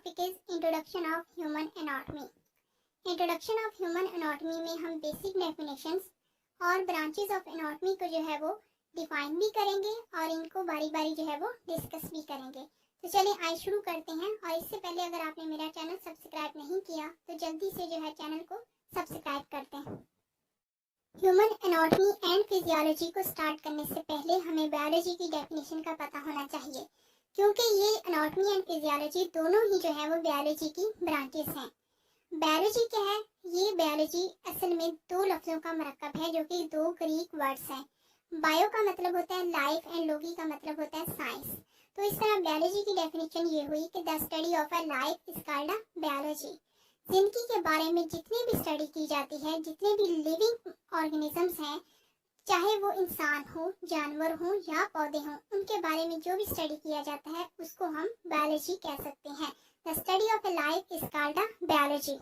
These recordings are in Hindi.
Topic is introduction of human anatomy. Introduction of human anatomy में हम बेसिक डेफिनेशंस और ब्रांचेस ऑफ एनाटॉमी को जो है वो डिफाइन भी करेंगे और इनको बारी बारी जो है वो डिस्कस भी करेंगे। तो चलिए आइए शुरू करते हैं। और इससे पहले अगर आपने मेरा चैनल सब्सक्राइब नहीं किया तो जल्दी से जो है चैनल को सब्सक्राइब करते हैं। ह्यूमन एनाटॉमी एंड फिजियोलॉजी को स्टार्ट करने से पहले हमें बायोलॉजी की डेफिनेशन का पता होना चाहिए, क्योंकि ये एनाटॉमी एंड फिजियोलॉजी दोनों ही जो है वो बायोलॉजी की ब्रांचेस हैं। बायोलॉजी क्या है? ये बायोलॉजी असल में दो लफ्जों का मरकब है जो कि दो ग्रीक वर्ड्स हैं। बायो का मतलब होता है लाइफ एंड लोगी का मतलब होता है साइंस। तो इस तरह बायोलॉजी की डेफिनेशन ये हुई कि the study of a life is called a biology. जिंदगी के बारे में जितनी भी स्टडी की जाती है, जितने भी लिविंग ऑर्गेनिजम्स हैं, चाहे वो इंसान हो, जानवर हो या पौधे हों, उनके बारे में जो भी स्टडी किया जाता है उसको हम बायोलॉजी कह सकते हैं। The study of a life is called a biology.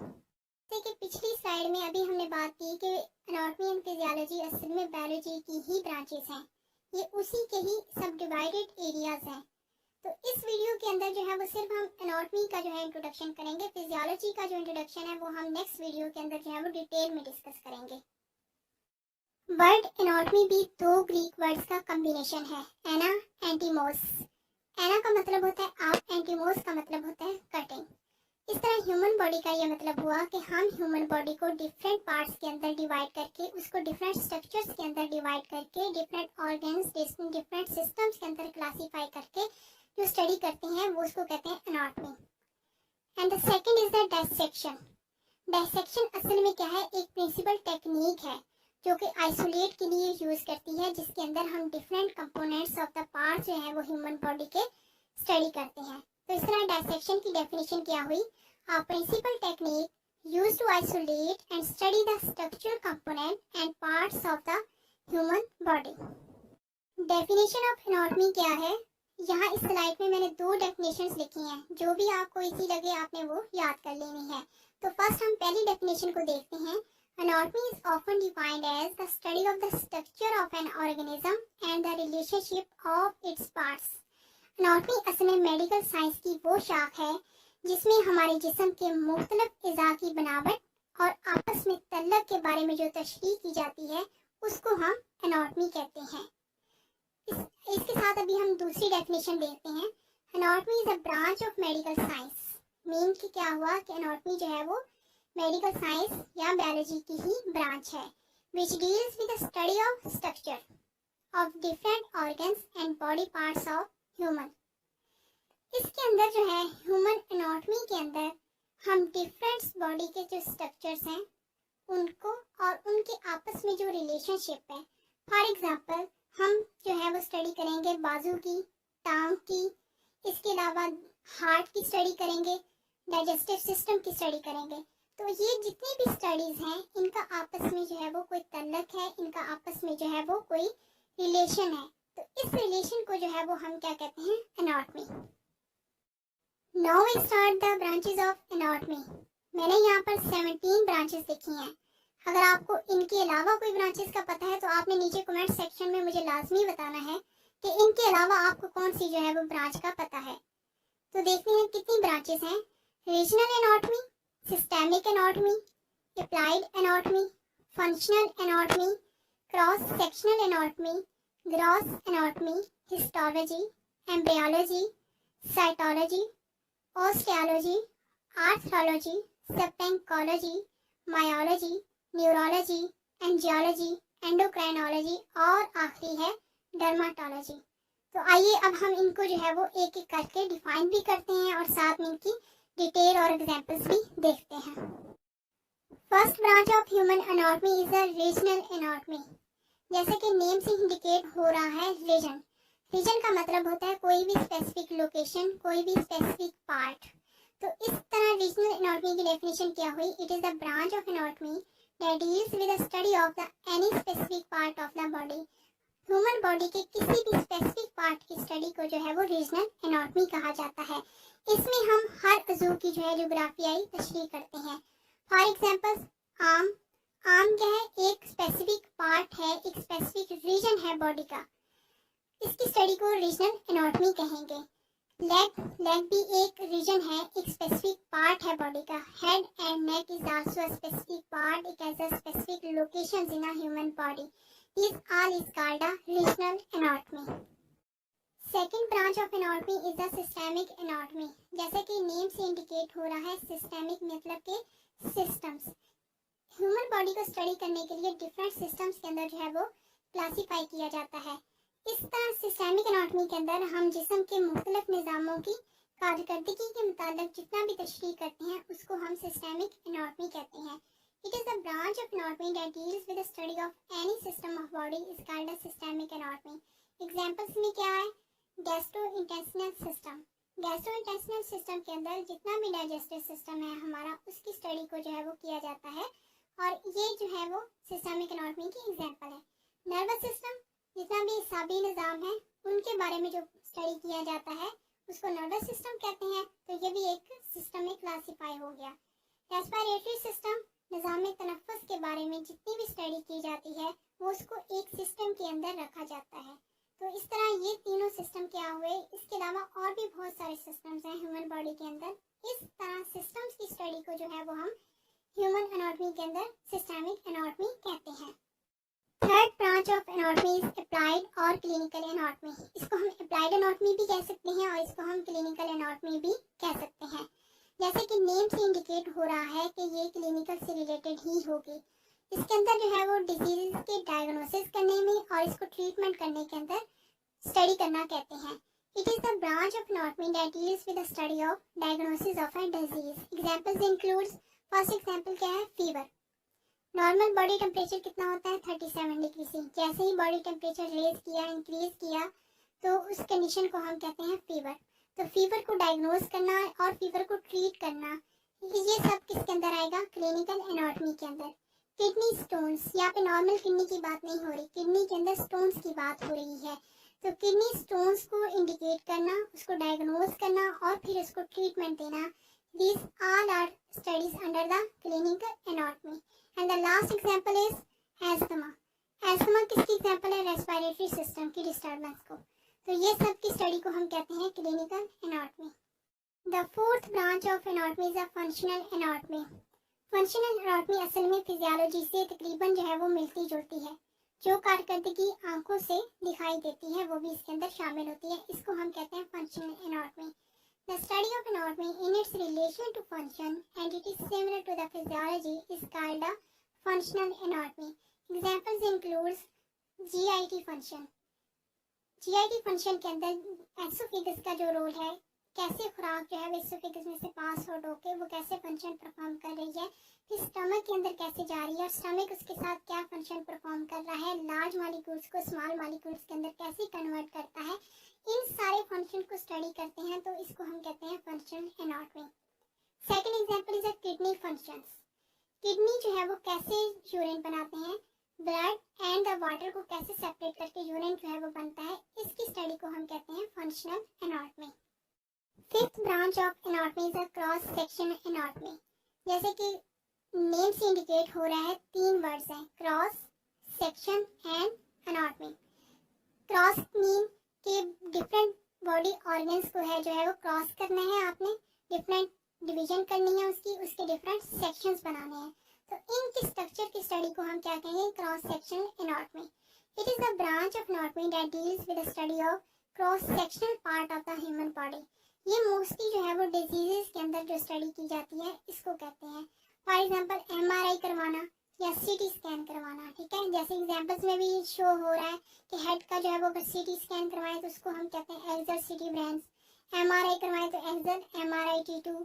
जैसे कि पिछली स्लाइड में अभी हमने बात की कि एनाटॉमी एंड फिजियोलॉजी असल में बायोलॉजी की ही ब्रांचेस हैं। ये उसी के ही सब डिवाइडेड एरियाज हैं। तो इस वीडियो के अंदर जो है वो सिर्फ हम एनाटॉमी का जो है इंट्रोडक्शन करेंगे। फिजियोलॉजी का जो इंट्रोडक्शन है वो हम नेक्स्ट वीडियो के अंदर जो है वो डिटेल में डिस्कस करेंगे। वर्ड एनाटॉमी भी दो ग्रीक वर्ड्स का कॉम्बिनेशन है, एना एंटीमोस। एना का मतलब होता है आप, एंटीमोस का मतलब होता है कटिंग। इस तरह ह्यूमन बॉडी का ये मतलब हुआ कि हम ह्यूमन बॉडी को डिफरेंट पार्ट्स के अंदर डिवाइड करके, उसको डिफरेंट स्ट्रक्चर्स के अंदर डिवाइड करके, डिफरेंट ऑर्गन्स, डिफरेंट सिस्टम्स के अंदर क्लासीफाई करके जो स्टडी करते हैं वो उसको कहते हैं anatomy. And the second is the dissection. Dissection असल में क्या है? एक प्रिंसिपल टेक्निक है जो कि आइसोलेट के लिए यूज करती है, जिसके अंदर हम different components of the parts जो है वो ह्यूमन बॉडी के स्टडी करते हैं। तो इस तरह डायसेक्शन की डेफिनेशन क्या हुई? A principal technique used to isolate and study the structural component and parts of the human body. Definition of anatomy क्या है? यहाँ इस स्लाइड में मैंने दो डेफिनेशंस लिखी हैं, जो भी आपको इजी लगे आपने वो याद कर लेनी है। तो फर्स्ट हम पहली डेफिनेशन को देखते हैं। Anatomy is often defined as the study of the structure of an organism and the relationship of its parts. Anatomy असल में मेडिकल साइंस की वो शाख है जिसमें हमारे जिस्म के मुख्तलिफ अज़ा की बनावट और आपस में तल्लुक़ के बारे में जो तशरीह की जाती है उसको हम एनाटॉमी कहते हैं। इसके साथ अभी हम दूसरी डेफिनेशन देखते हैं। Anatomy is a branch of medical science. Mean कि क्या हुआ कि एनाटॉमी जो है वो मेडिकल साइंस या बायोलॉजी की ही ब्रांच है, which deals with the study of structure of different organs and body parts of human. इसके अंदर जो है ह्यूमन एनाटॉमी के अंदर हम डिफरेंट बॉडी के जो स्ट्रक्चर्स हैं उनको और उनके आपस में जो रिलेशनशिप है, फॉर एग्जांपल हम जो है वो स्टडी करेंगे बाजू की, टांग की, इसके अलावा हार्ट की स्टडी करेंगे, डाइजेस्टिव सिस्टम की स्टडी करेंगे। तो ये जितनी भी स्टडीज हैं इनका आपस में जो है वो कोई तल्लुक़ है, इनका आपस में जो है वो कोई रिलेशन है। तो इस रिलेशन को जो है वो हम क्या कहते हैं? Anatomy. Now we start the branches of anatomy. मैंने यहाँ पर 17 ब्रांचेस लिखी हैं। अगर आपको इनके अलावा कोई ब्रांचेस का पता है तो आपने नीचे कमेंट सेक्शन में मुझे लाजमी बताना है कि इनके अलावा आपको कौन सी जो है वो ब्रांच का पता है। तो देखते हैं कितनी ब्रांचेस हैं। Regional anatomy, systemic anatomy, applied anatomy, functional anatomy, cross sectional anatomy, gross anatomy, histology, embryology, cytology, osteology, arthrology, syndesmology, myology, neurology, angiology, endocrinology और आखिरी है डर्माटोलॉजी। तो आइए अब हम इनको जो है वो एक एक करके डिफाइन भी करते हैं और साथ में इनकी डिटेल और एग्जांपल्स भी देखते हैं। First branch of human anatomy is a regional anatomy. जैसे कि नेम से इंडिकेट हो रहा है रीजन। रीजन का मतलब होता है कोई भी स्पेसिफिक लोकेशन, कोई भी स्पेसिफिक पार्ट। तो इस तरह रीजनल एनाटॉमी की डेफिनेशन क्या हुई? It is the branch of anatomy that deals with the study of the any specific part of the body. Human body के किसी भी स्पेसिफिक पार्ट की स्टडी को जो है वो रीजनल एनाटॉमी कहा जाता है। इसमें हम हर अज़ू की जो है जोग्राफियाई तशरीह करते हैं। For example arm. आर्म क्या है? एक स्पेसिफिक पार्ट है, एक स्पेसिफिक रीजन है बॉडी का। इसकी स्टडी को रीजनल एनाटॉमी कहेंगे। लेग भी एक रीजन है, एक स्पेसिफिक पार्ट है बॉडी का. Head and neck is also a specific part. It has a specific locations in a human body. This all is called a regional anatomy. Second branch of anatomy is the systemic anatomy. जैसे कि नेम से इंडिकेट हो रहा है, सिस्टेमिक मतलब के सिस्टम्स. ह्यूमन बॉडी को स्टडी करने के लिए डिफरेंट सिस्टम्स के अंदर जो है वो क्लासीफाई किया जाता है. इस तरह सिस्टेमिक एनाटॉमी के अंदर हम जिस्म के मुख्तलिफ निज़ामों की कारकर्दगी के मुताबिक जितना भी तशरीह करते हैं उसको हम सिस्टेमिक एनाटॉमी कहते हैं. It is the branch of anatomy that deals with the study of any system of body is called a systemic anatomy. Examples में क्या है? Gastrointestinal system. गैस्ट्रोइंटेस्टिनल सिस्टम के अंदर जितना भी डाइजेस्टिव सिस्टम है हमारा, उसकी स्टडी को जो है वो किया जाता है, और ये जो है वो सिस्टेमिक एनाटॉमी की एग्जांपल है. नर्वस सिस्टम, जितना भी साबी निज़ाम है उनके बारे में जो स्टडी किया जाता है उसको नर्वस सिस्टम कहते हैं. तो ये भी एक सिस्टम में क्लासीफाई हो गया. रेस्पिरेटरी सिस्टम, निज़ाम तनफ़्फ़ुस के बारे में जितनी भी स्टडी की जाती है वो उसको एक सिस्टम के अंदर रखा जाता है. तो इस तरह ये तीनों सिस्टम क्या हुए. इसके अलावा और भी बहुत सारे सिस्टम्स हैं ह्यूमन बॉडी के अंदर. इस तरह सिस्टम्स की स्टडी को जो है वो हम ह्यूमन एनाटॉमी के अंदर सिस्टेमिक एनाटॉमी कहते हैं. Third branch of anatomy is applied और क्लिनिकल एनाटॉमी. इसको हम अप्लाइड एनाटॉमी भी कह सकते हैं और इसको हम क्लिनिकल एनाटॉमी भी कह सकते हैं. जैसे कि नेम से इंडिकेट हो रहा है कि ये क्लिनिकल से रिलेटेड ही होगी. इसके अंदर जो है वो डिजीज के डायग्नोसिस करने में और इसको ट्रीटमेंट करने के अंदर स्टडी करना कहते हैं. It is the branch of anatomy that deals with the study of diagnosis of a disease. Examples includes, first example क्या है? फीवर. नॉर्मल बॉडी टेम्परेचर कितना होता है? 37 डिग्री से. जैसे ही बॉडी टेम्परेचर रेज किया, इंक्रीज किया, तो उस कंडीशन को हम कहते हैं फीवर. तो फीवर को डायग्नोज करना और फीवर को ट्रीट करना, ये सब किसके अंदर आएगा? क्लिनिकल एनाटॉमी के अंदर. किडनी स्टोन्स, यहाँ पे नॉर्मल किडनी की बात नहीं हो रही, किडनी के अंदर स्टोन्स की बात हो रही है. तो किडनी स्टोन्स को इंडिकेट करना, उसको डायग्नोज करना और फिर उसको ट्रीटमेंट देना, these all are studies under the clinical anatomy. And the last example is asthma. asthma किसकी एग्जाम्पल है? रेस्पिरेटरी सिस्टम की डिस्टर्बेंस को. तो ये सब की स्टडी को हम कहते हैं clinical anatomy. The fourth branch of anatomy is a functional anatomy. Functional anatomy असल में फिजियोलॉजी से तकरीबन जो है वो मिलती जुलती है. जो कारकर्दगी आंखों से दिखाई देती है वो भी इसके अंदर शामिल होती है. इसको हम कहते हैं functional anatomy. The study of anatomy in its relation to function and it is similar to the physiology is called a functional anatomy. Examples includes GIT function. GIT function के अंदर एसोफेगस का जो रोल है, कैसे खुराक जो है एसोफेगस में से पास हो होके वो कैसे फंक्शन परफॉर्म कर रही है, फिर स्टमक के अंदर कैसे जा रही है और स्टमक उसके साथ क्या फंक्शन परफॉर्म कर रहा है, लार्ज मॉलिक्यूल्स को स्मॉल मॉलिक्यूल्स के अंदर कैसे कन्वर्ट करता है, इन सारे फंक्शन को स्टडी करते हैं. तो इसको हम कहते हैं functional anatomy. Second example is kidney functions. Kidney जो है वो कैसे यूरिन बनाते हैं, ब्लड एंड द वाटर को कैसे सेपरेट करके यूरिन जो है वो बनता है, इसकी स्टडी को हम कहते हैं functional anatomy. Fifth branch of anatomy is a cross section anatomy. जैसे कि नेम से इंडिकेट हो रहा है, तीन वर्ड्स हैं, cross section and anatomy. Cross mean कि डिफरेंट बॉडी ऑर्गन्स को है जो है वो क्रॉस करना है, आपने डिफरेंट डिवीजन करनी है उसके डिफरेंट सेक्शंस बनाने हैं. तो इनकी स्ट्रक्चर की स्टडी को हम क्या कहेंगे? Cross sectional anatomy. It is the branch of anatomy that deals with the study of cross sectional part of the human body. ये मोस्टली जो है वो डिजीजेस के अंदर जो स्टडी की जाती है इसको कहते हैं. फॉर एग्जांपल MRI करवाना या CT स्कैन करवाना. ठीक है, जैसे एग्जांपल्स में भी शो हो रहा है कि हेड का जो है वो अगर CT स्कैन करवाएं तो उसको हम कहते हैं एक्सल CT ब्रांच. MRI करवाएं तो एक्सल MRI T2.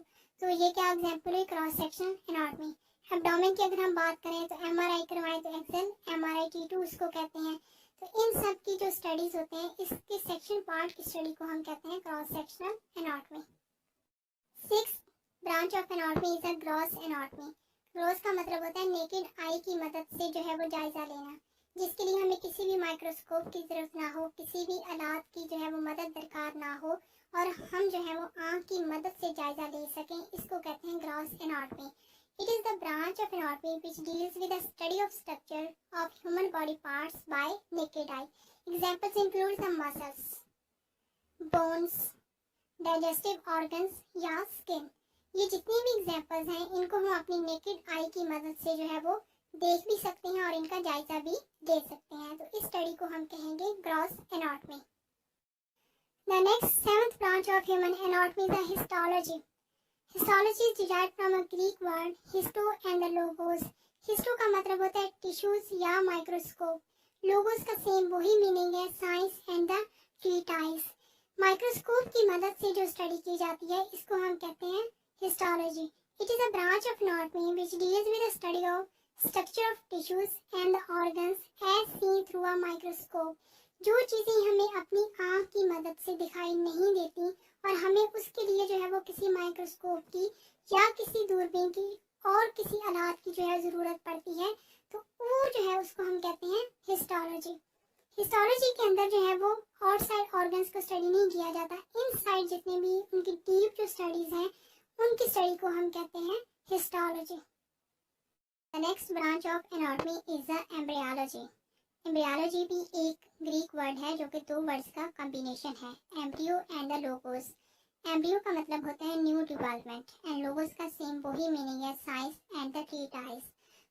तो ये क्या एग्जांपल है? Cross sectional anatomy. एब्डोमेन की अगर हम बात करें तो MRI करवाएं तो एक्सल MRI T2 उसको कहते हैं. तो इन सब की जो स्टडीज होते हैं इसके सेक्शन पार्ट की स्टडी को हम कहते हैं cross sectional anatomy. Sixth branch of anatomy is a gross anatomy. Gross का मतलब होता है नेकेड आई की मदद से जो है वो जायजा लेना, जिसके लिए हमें किसी भी माइक्रोस्कोप की जरूरत ना हो, किसी भी आलात की जो है वो मदद दरकार ना हो और हम जो है वो आँख की मदद से जायजा ले सकें. इसको कहते हैं gross anatomy. It is the branch of anatomy which deals with the study of structure of human body parts by naked eye. Examples include the muscles, bones, digestive organs या स्किन। ये जितनी भी एग्जांपल्स हैं इनको हम अपनी नेकेड आई की मदद से जो है वो देख भी सकते हैं और इनका जायजा भी ले सकते हैं। तो इस स्टडी को हम कहेंगे gross anatomy. The next seventh branch of human anatomy is histology. Histology is derived from a Greek word histo and the logos. Histo का मतलब होता है टिश्यूज या माइक्रोस्कोप। लोगोस का सेम वही मीनिंग है, science and the treatise. Microscope की मदद से जो स्टडी की जाती है इसको हम कहते हैं histology. It is a branch of anatomy which deals with the study of structure of tissues and the organs as seen through a microscope. जो चीजें हमें अपनी आंख की मदद से दिखाई नहीं देती और हमें उसके लिए जो है वो किसी माइक्रोस्कोप की या किसी दूरबीन की और किसी आलात की जो है जरूरत पड़ती है, तो वो जो है उसको हम कहते हैं हिस्टोलॉजी। हिस्टोलॉजी के अंदर जो है वो आउटसाइड ऑर्गन्स को स्टडी नहीं किया जाता, इनसाइड जितने भी उनकी डीप जो स्टडीज हैं उनकी स्टडी को हम कहते हैं histology. The next branch of anatomy is the embryology. Embryology भी एक ग्रीक वर्ड है जो कि दो वर्ड्स का कॉम्बिनेशन है, embryo and the logos. Embryo का मतलब होता है न्यू डेवलपमेंट एंड लोगोस का सेम वही मीनिंग है, साइंस एंड द ट्रीटाइज।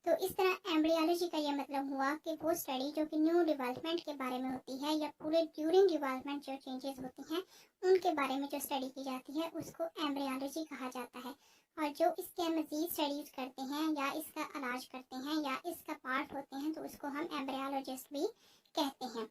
तो इस तरह एम्ब्रियोलॉजी का ये मतलब हुआ कि वो स्टडी जो कि न्यू डेवलपमेंट के बारे में होती है या पूरे ड्यूरिंग डेवलपमेंट जो चेंजेस होती हैं उनके बारे में जो स्टडी की जाती है उसको एम्ब्रियोलॉजी कहा जाता है। और जो इसके मजीद स्टडीज करते हैं या इसका इलाज करते हैं या इसका पार्ट होते हैं तो उसको हम एम्ब्रियोलॉजिस्ट भी कहते हैं।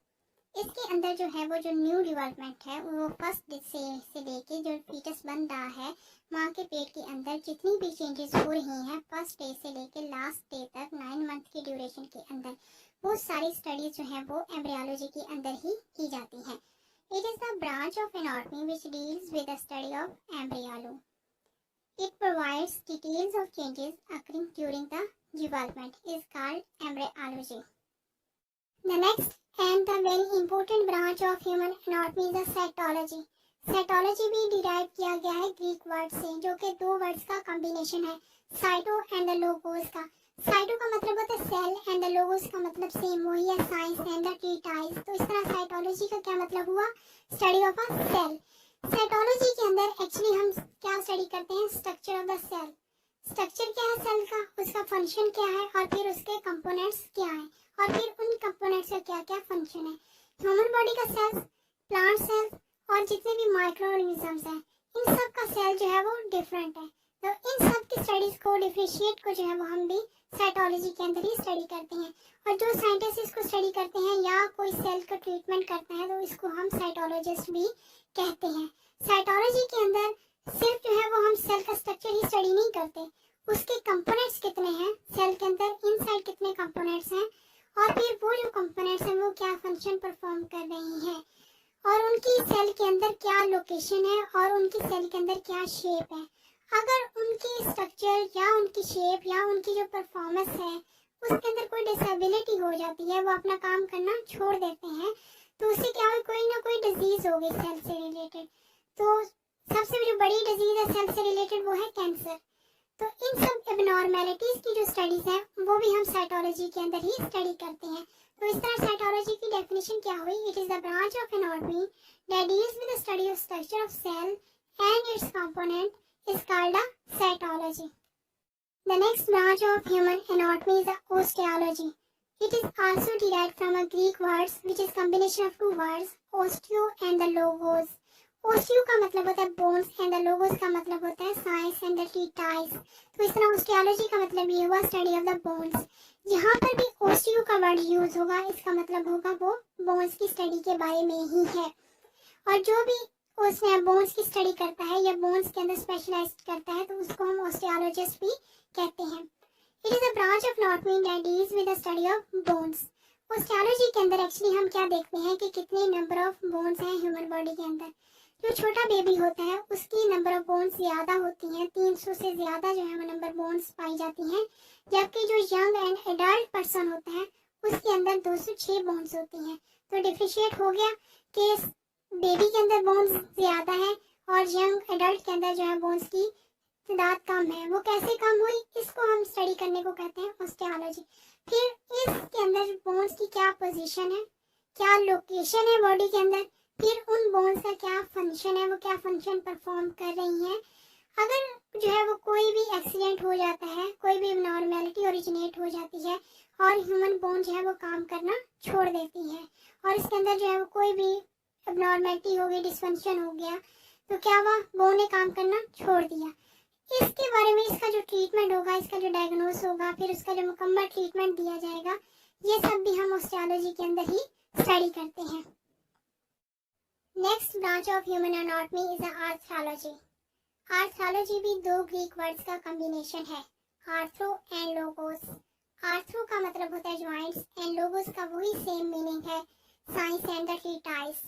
इसके अंदर जो है वो जो न्यू डेवलपमेंट है वो फर्स्ट डे से लेके जो फीटस बन रहा है माँ के पेट के अंदर जितनी भी चेंजेस हो रही हैं फर्स्ट डे से लेके लास्ट डे तक 9 मंथ की ड्यूरेशन के अंदर वो सारी स्टडीज जो है वो एम्ब्रियोलॉजी के अंदर ही की जाती हैं। It is the branch of anatomy which deals with the study of embryo. It provides details of changes occurring during the development is called embryology. The next and the very important branch of human anatomy is the cytology. Cytology भी डिराइव किया गया है ग्रीक वर्ड से जो कि दो वर्ड्स का कॉम्बिनेशन है, साइटो एंड द लोगोस का। साइटो का मतलब होता है सेल एंड द लोगोस का मतलब सेम वही है, साइंस एंड द ट्रीटाइज। तो इस तरह साइटोलॉजी का क्या मतलब हुआ, study of a cell. Cytology के अंदर एक्चुअली हम क्या स्टडी करते हैं, structure of the cell. Structure क्या है सेल का, उसका फंक्शन क्या है और फिर उसके कंपोनेंट्स क्या है और फिर उन कंपोनेंट्स का क्या क्या फंक्शन है। ह्यूमन बॉडी का सेल्स, प्लांट सेल्स और जितने भी माइक्रो ऑर्गेनिजम्स हैं इन सब का सेल जो है वो डिफरेंट है। तो इन सब की स्टडीज को डिफरेंशिएट को जो है वो हम भी साइटोलॉजी के अंदर ही स्टडी करते हैं। और जो साइंटिस्ट इसको स्टडी करते हैं या कोई सेल का ट्रीटमेंट करता है तो इसको हम साइटोलॉजिस्ट भी कहते हैं। साइटोलॉजी के अंदर सिर्फ जो है वो हम सेल का स्ट्रक्चर ही स्टडी नहीं करते, उसके कंपोनेंट्स कितने हैं सेल के अंदर, इनसाइड कितने कंपोनेंट्स हैं और फिर वो जो कंपोनेंट्स हैं वो क्या फंक्शन परफॉर्म कर रही हैं और उनकी सेल के अंदर क्या लोकेशन है और उनकी सेल के अंदर क्या शेप है। अगर उनकी स्ट्रक्चर या उनकी शेप या उनकी जो परफॉर्मेंस है उसके अंदर कोई डिसेबिलिटी हो जाती है, वो अपना काम करना छोड़ देते हैं, तो उससे क्या हो, कोई ना कोई डिजीज होगी सेल से रिलेटेड। तो सबसे जो बड़ी डिजीज है सेल से रिलेटेड वो है कैंसर। तो इन सब एबनॉर्मेलिटीज की जो स्टडीज हैं वो भी हम साइटोलॉजी के अंदर ही स्टडी करते हैं। तो इस तरह साइटोलॉजी की डेफिनेशन क्या हुई, it is the branch of anatomy that deals with the study of structure of cell and its component is called the cytology. The next branch of human anatomy is the osteology. It is also derived from a Greek words which is combination of two words, osteo and the logos. Osteo का मतलब होता है bones and the logos का मतलब होता है science and the treatise. तो इस तरह osteology का मतलब ये हुआ study of the bones. यहाँ पर भी osteo का वर्ड यूज होगा, इसका मतलब होगा वो bones की स्टडी के बारे में ही है। और जो भी उसमें बोन्स की स्टडी करता है या बोन्स के अंदर स्पेशलाइज करता है तो उसको हम ऑस्टियोलॉजिस्ट भी कहते हैं। It is a branch of anatomy that deals with the study of bones. Osteology के अंदर एक्चुअली हम क्या देखते हैं कि कितने नंबर ऑफ बोन्स हैं ह्यूमन बॉडी के अंदर। जो छोटा बेबी होता है उसकी नंबर ऑफ बोन्स ज्यादा होती हैं, 300 से ज्यादा जो है वो नंबर बोन्स पाई जाती हैं, जबकि जो यंग एंड एडल्ट पर्सन होता है उसके अंदर 206 बोन्स होती हैं। तो डिफरेंशिएट हो गया कि बेबी के अंदर बोन्स ज्यादा है और यंग एडल्ट के अंदर जो है बोन्स की तादाद कम है। वो कैसे कम हुई, इसको हम स्टडी करने को कहते हैं ऑस्टियोलॉजी। फिर इसके अंदर बोन्स की क्या पोजीशन है, क्या लोकेशन है बॉडी के अंदर, फिर उन बोन्स का क्या फंक्शन है, वो क्या फंक्शन परफॉर्म कर रही हैं। अगर जो है वो कोई भी एक्सीडेंट हो जाता है, कोई भी नॉर्मेलिटी ओरिजिनेट हो जाती है और ह्यूमन बोन जो है वो काम करना छोड़ देती है और इसके अंदर जो है वो कोई भी एबनॉर्मेलिटी हो गई, डिसफंक्शन हो गया, तो क्या हुआ, बोन ने काम करना छोड़ दिया। इसके बारे में इसका जो ट्रीटमेंट होगा, इसका जो डायग्नोस होगा, फिर उसका जो मुकम्मल ट्रीटमेंट दिया जाएगा, ये सब भी हम ऑस्टियोलॉजी के अंदर ही स्टडी करते हैं। Next branch of human anatomy is arthrology. Arthrology भी दो ग्रीक वर्ड्स का कॉम्बिनेशन है, आर्थ्रो एंड लोगोस। आर्थ्रो का मतलब होता है जॉइंट्स एंड लोगोस का वही सेम मीनिंग है, साइंस एंड द ट्रीटाइस।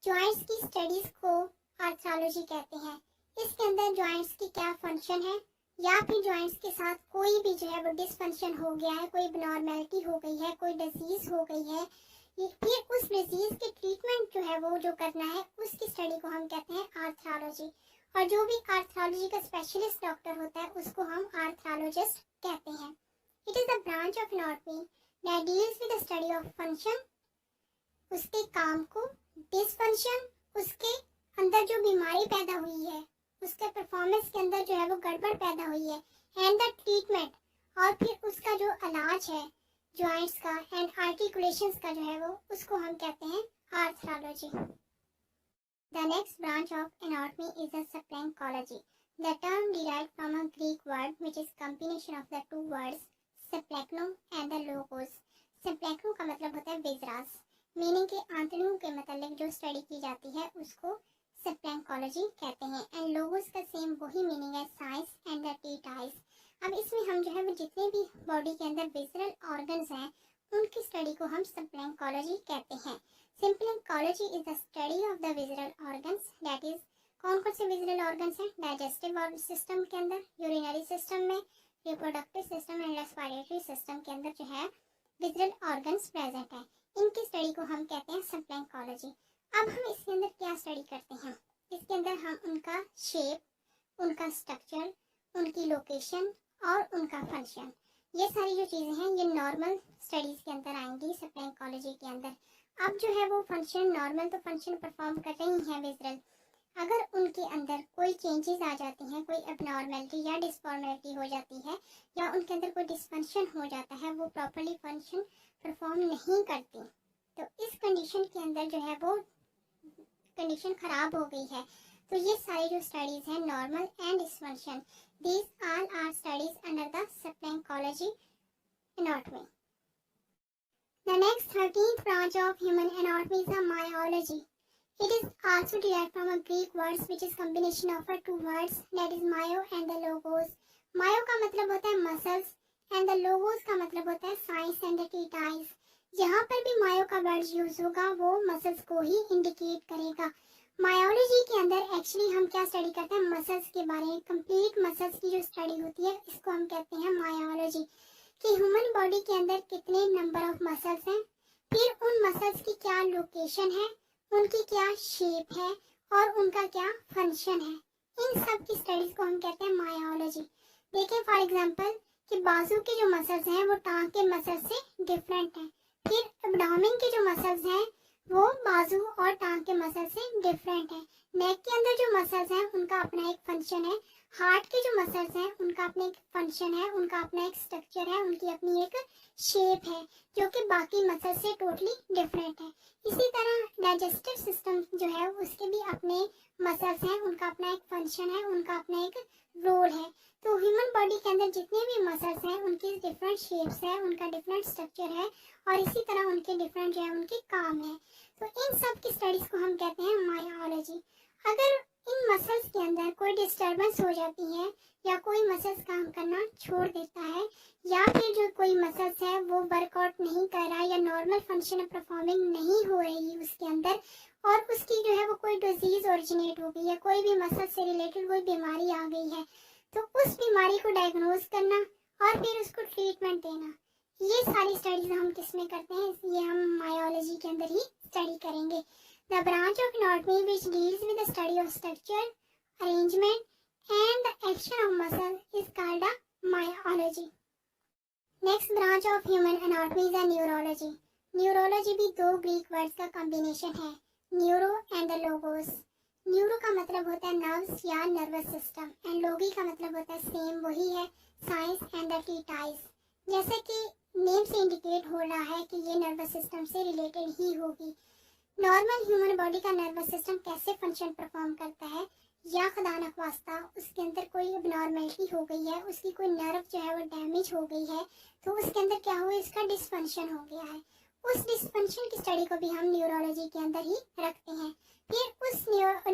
जॉइंट्स की स्टडीज को आर्थ्रोलॉजी कहते हैं। इसके अंदर जॉइंट्स की क्या फंक्शन है, या फिर जॉइंट्स के साथ कोई भी जो है वो डिसफंक्शन हो गया है, कोई एबनॉर्मेलिटी हो गई है, कोई डिजीज हो गई है, फिर उस डिजीज के ट्रीटमेंट जो है वो जो करना है, उसकी स्टडी को हम कहते हैं आर्थ्रोलॉजी। और जो भी आर्थ्रोलॉजी का स्पेशलिस्ट डॉक्टर होता है उसको हम आर्थ्रोलॉजिस्ट कहते हैं। It is the branch of anatomy that deals with the study of function, उसके काम को, डिसफंक्शन, उसके अंदर जो बीमारी पैदा हुई है, उसके परफॉर्मेंस के अंदर जो है वो गड़बड़ पैदा हुई है, एंड द ट्रीटमेंट, और फिर उसका जो इलाज है जॉइंट्स का एंड आर्टिकुलेशंस का जो है वो, उसको हम कहते हैं arthrology. The next branch of anatomy is the splanchology. The term derived from a Greek word which is combination of the two words splanchno and the logos. Splanchno का मतलब होता है विजरास, मीनिंग के आंतड़ियों के मतलब जो स्टडी की जाती है उसको स्प्लैंकोलॉजी कहते हैं, एंड लोगोस का सेम वही मीनिंग है, साइंस एंड द ट्रीटाइस। अब इसमें हम जो है वो जितने भी बॉडी के अंदर विजरल ऑर्गन्स हैं उनकी स्टडी को हम स्प्लैंकोलॉजी कहते हैं। Splanchnology is the study of the visceral organs, that is कौन कौन से विजरल ऑर्गन्स हैं, डाइजेस्टिव सिस्टम के अंदर, यूरिनरी सिस्टम में, reproductive system and respiratory system के अंदर जो है विजरल ऑर्गन्स प्रेजेंट है, इनकी स्टडी को हम कहते हैं स्प्लैंकोलॉजी। अब हम इसके अंदर क्या स्टडी करते हैं, इसके अंदर हम उनका शेप, उनका स्ट्रक्चर, उनकी लोकेशन और उनका फंक्शन, ये सारी जो चीज़ें हैं ये नॉर्मल स्टडीज के अंदर आएंगी स्प्लैंकोलॉजी के अंदर। अब जो है वो फंक्शन नॉर्मल तो फंक्शन परफॉर्म कर रही हैं विजरल, अगर उनके अंदर कोई चेंजेस आ जाती हैं, कोई एबनॉर्मेलिटी या डिसफॉर्मेलिटी हो जाती है, या उनके अंदर कोई डिसफंक्शन हो जाता है, वो प्रॉपर्ली फंक्शन परफॉर्म नहीं करती, तो इस कंडीशन के अंदर जो है वो कंडीशन खराब हो गई है, तो ये सारी जो स्टडीज हैं normal and dysfunction, these all are studies under the splanchology anatomy. The next 13th branch of human anatomy is the myology. It is also derived from a Greek word which is combination of two words, that is myo and the logos. Myo का मतलब होता है muscles and the logos का मतलब होता है signs and the treatise. जहाँ पर भी मायो का वर्ड यूज होगा वो मसल्स को ही इंडिकेट करेगा। मायोलॉजी के अंदर एक्चुअली हम क्या स्टडी करते हैं, मसल्स के बारे में, कंप्लीट मसल्स की जो स्टडी होती है इसको हम कहते हैं मायोलॉजी, कि ह्यूमन बॉडी के अंदर कितने नंबर ऑफ मसल्स हैं, फिर उन मसल्स की क्या लोकेशन है, उनकी क्या शेप है और उनका क्या फंक्शन है, इन सब की स्टडीज को हम कहते हैं मायोलॉजी। देखिए फॉर एग्जांपल कि बाजू के जो मसल्स हैं वो टांग के मसल्स से डिफरेंट हैं, फिर एब्डोमेन के जो मसल्स हैं वो बाजू और टांग के मसल से डिफरेंट है, नेक के अंदर जो मसल्स हैं उनका अपना एक फंक्शन है, हार्ट के जो मसल्स हैं उनका अपना एक फंक्शन है, उनका अपना एक स्ट्रक्चर है, उनकी अपनी एक शेप है जो कि बाकी मसल से टोटली डिफरेंट है। इसी तरह डाइजेस्टिव सिस्टम जो है उसके भी अपने मसल्स हैं, उनका अपना एक फंक्शन है, उनका अपना एक रोल है। तो ह्यूमन बॉडी के अंदर जितने भी मसल्स हैं उनकी डिफरेंट शेप्स है, उनका डिफरेंट स्ट्रक्चर है और इसी तरह उनके डिफरेंट जो है उनके काम है, तो इन सब की स्टडीज को हम कहते हैं मायोलॉजी। अगर इन मसल्स के अंदर कोई डिस्टर्बेंस हो जाती है या कोई मसल्स काम करना छोड़ देता है या फिर जो कोई मसल्स है वो वर्कआउट नहीं कर रहा या नॉर्मल फंक्शन परफॉर्मिंग नहीं हो रही उसके अंदर और उसकी जो है वो कोई डिजीज ओरिजिनेट हो गई है, कोई भी मसल से रिलेटेड कोई बीमारी आ गई है, तो उस बीमारी को डायग्नोज करना और फिर उसको ट्रीटमेंट देना, ये सारी स्टडीज हम किसमें करते हैं, ये हम मायोलॉजी के अंदर ही स्टडी करेंगे। The branch of anatomy which deals with the study of structure, arrangement and the action of muscle is called a myology. Next branch of human anatomy is a neurology. Neurology भी दो ग्रीक वर्ड्स का कॉम्बिनेशन है, neuro and the logos. Neuro का मतलब होता है नर्व्स या नर्वस सिस्टम एंड लोगी का मतलब होता है सेम वही है, साइंस एंड द टीटाइज। जैसे कि नेम से इंडिकेट हो रहा है कि ये नर्वस सिस्टम से रिलेटेड ही होगी। नॉर्मल ह्यूमन बॉडी का नर्वस सिस्टम कैसे फंक्शन परफॉर्म करता है, या खुदा न खास्ता उसके अंदर कोई अबनॉर्मेलिटी हो गई है, उसकी कोई नर्व जो है वो डैमेज हो गई है, तो उसके अंदर क्या हुआ, इसका डिसफंक्शन हो गया है। उस डिसफंक्शन की स्टडी को भी हम न्यूरोलॉजी के अंदर ही रखते हैं। फिर उस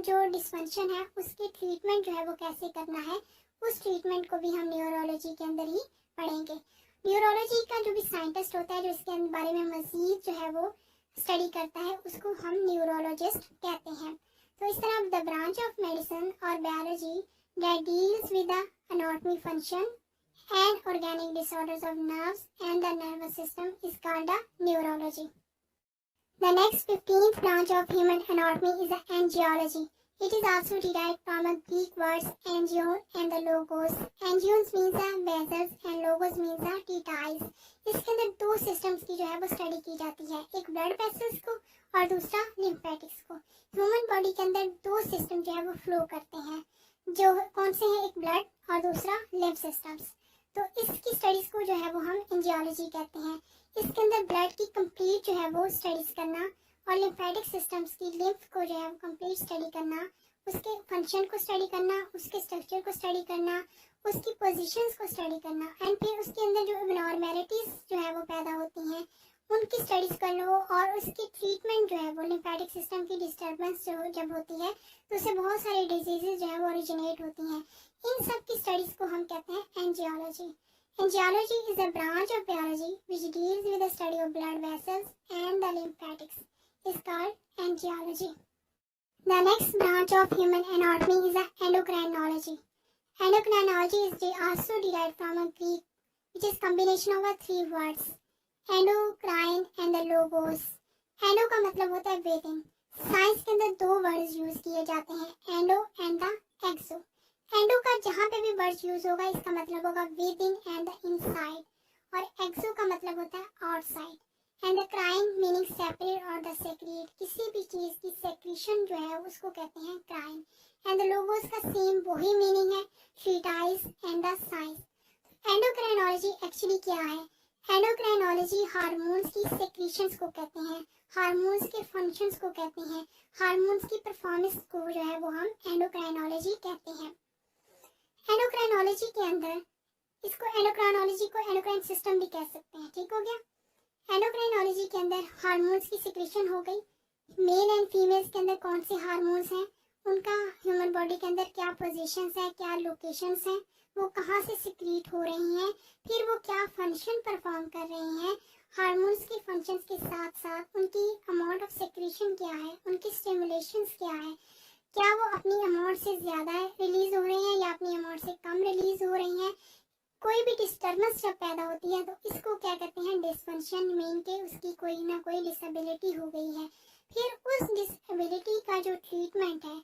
जो डिसफंक्शन है उसकी ट्रीटमेंट जो है वो कैसे करना है, उस ट्रीटमेंट को भी हम न्यूरोलॉजी के अंदर ही पढ़ेंगे। न्यूरोलॉजी का जो भी साइंटिस्ट होता है जो इसके बारे में मजीद जो है वो स्टडी करता है, उसको हम न्यूरोलॉजिस्ट कहते हैं। तो इस तरह द ब्रांच ऑफ मेडिसिन और biology that deals with the anatomy function and organic disorders of nerves and the nervous system is called the neurology. The next 15th branch of human anatomy is the angiology. It is also derived from a Greek words angion and the logos. Angions means the vessels and logos means the arteries. इसके अंदर दो सिस्टम्स की जो है वो स्टडी की जाती है, एक ब्लड वेसल्स को और दूसरा लिम्फेटिक्स को। ह्यूमन बॉडी के अंदर दो सिस्टम जो है वो फ्लो करते हैं, जो कौन से हैं, एक ब्लड और दूसरा लिम्फ सिस्टम्स। तो इसकी स्टडीज को जो है वो हम एंजियोलॉजी कहते हैं। इसके अंदर ब्लड की कंप्लीट जो है वो स्टडीज करना और लिम्फेटिक सिस्टम्स की लिम्फ को जो है वो कंप्लीट स्टडी करना, उसके फंक्शन को स्टडी करना, उसके स्ट्रक्चर को स्टडी करना, उसकी पोजीशंस को स्टडी करना एंड फिर उसके अंदर जो एबनॉर्मेलिटीज जो है वो पैदा होती हैं उनकी स्टडीज कर लो और उसकी ट्रीटमेंट जो है वो लिम्फेटिक सिस्टम की डिस्टर्बेंस जो जब होती है तो उससे बहुत सारी डिजीजेज जो है वो ओरिजिनेट होती हैं। इन सब की स्टडीज को हम कहते हैं angiology. Angiology is a branch of biology which deals with the study of blood vessels and the lymphatics is called angiology. The next branch of human anatomy is the endocrinology. Endocrinology is also derived from a Greek which is combination of three words endocrine and the logos. Endo का मतलब होता है विदिन। साइंस के अंदर दो वर्ड्स यूज किए जाते हैं, endo and the exo. Endo का जहाँ पे भी वर्ड यूज होगा इसका मतलब होगा within and the inside, और एक्सो का मतलब होता है outside. And the crine meaning separate और द सेक्रेट, किसी भी चीज की सेक्रेशन जो है उसको कहते हैं क्राइन। एंड द लोगोस का सेम वही मीनिंग है, treatise and the science. Endocrinology actually क्या है? एंडोक्राइनोलॉजी हार्मोन्स की सेक्रेशंस को कहते हैं, हार्मोन्स के फंक्शंस को कहते हैं, हार्मोन्स की परफॉर्मेंस को जो है वो हम एंडोक्राइनोलॉजी कहते हैं। एंडोक्राइनोलॉजी के अंदर एंडोक्राइनोलॉजी को एंडोक्राइन सिस्टम भी कह सकते हैं, ठीक हो गया। एंडोक्राइनोलॉजी के अंदर हार्मोन्स की सिक्रेशन हो गई, मेल एंड फीमेल्स के अंदर कौन से हार्मोन्स हैं, उनका ह्यूमन बॉडी के अंदर क्या पोजीशंस है, क्या लोकेशंस हैं, वो कहाँ से सिक्रीट हो रही हैं, फिर वो क्या फंक्शन परफॉर्म कर रही हैं। हार्मोन्स के फंक्शंस के साथ साथ उनकी अमाउंट ऑफ सेक्रेशन क्या है, उनकी स्टिमुलेशंस क्या है, क्या वो अपनी अमाउंट से ज़्यादा रिलीज हो रही हैं या अपनी अमाउंट से कम रिलीज हो रही हैं। कोई भी डिस्टर्बेंस जब पैदा होती है तो इसको क्या कहते हैं, डिसफंक्शन, मीन के उसकी कोई ना कोई डिसेबिलिटी हो गई है। फिर उस डिसेबिलिटी का जो ट्रीटमेंट है,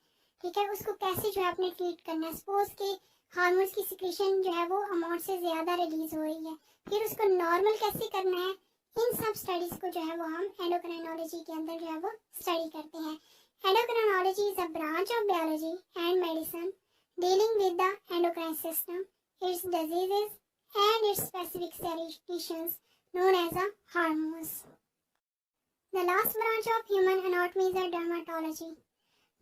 ठीक है, उसको कैसे जो है आपने ट्रीट करना है। सपोज के हार्मोन्स की सिक्रेशन जो है वो अमाउंट से ज़्यादा रिलीज हो रही है, फिर उसको नॉर्मल कैसे करना है। इन सब स्टडीज को जो है वो हम एंडोक्राइनोलॉजी के अंदर जो है वो स्टडी करते हैं। Endocrinology is a branch of biology and medicine dealing with the endocrine system, its diseases and its specific secretions known as the hormones. The last branch of human anatomy is the dermatology.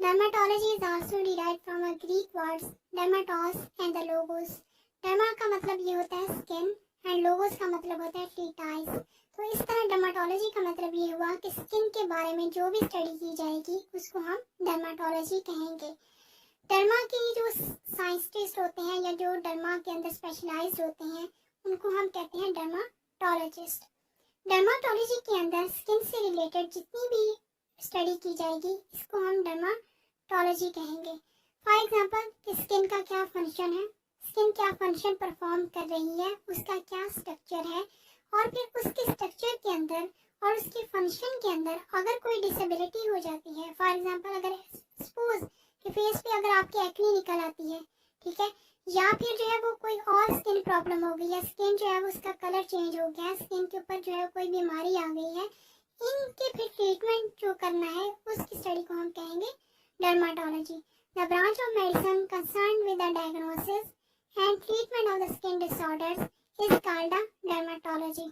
Dermatology is also derived from a Greek words dermatos and the logos. Derma का मतलब ये होता है skin and logos का मतलब होता है treatise. तो इस तरह डर्माटोलॉजी का मतलब ये हुआ कि स्किन के बारे में जो भी स्टडी की जाएगी उसको हम डर्माटोलॉजी कहेंगे। डर्मा के जो साइंटिस्ट होते हैं या जो डर्मा के अंदर स्पेशलाइज्ड होते हैं उनको हम कहते हैं डर्माटोलॉजिस्ट। डर्माटोलॉजी के अंदर स्किन से रिलेटेड जितनी भी स्टडी की जाएगी इसको हम डर्माटोलॉजी कहेंगे। फॉर एग्जांपल कि स्किन का क्या फंक्शन है, स्किन क्या फंक्शन परफॉर्म कर रही है, उसका क्या स्ट्रक्चर है, और फिर उसके स्ट्रक्चर के अंदर और उसके फंक्शन के अंदर अगर कोई डिसेबिलिटी हो जाती है, फॉर एग्जांपल अगर सपोज कि फेस पे अगर आपकी एक्ने निकल आती है, ठीक है, या फिर जो है वो कोई और स्किन प्रॉब्लम हो गई है, स्किन जो है वो उसका कलर चेंज हो गया है, स्किन के ऊपर जो है कोई बीमारी आ गई है, इनके फिर ट्रीटमेंट जो करना है उसकी स्टडी को हम कहेंगे dermatology. The branch of medicine concern with the diagnosis and treatment of the skin disorders is called the dermatology.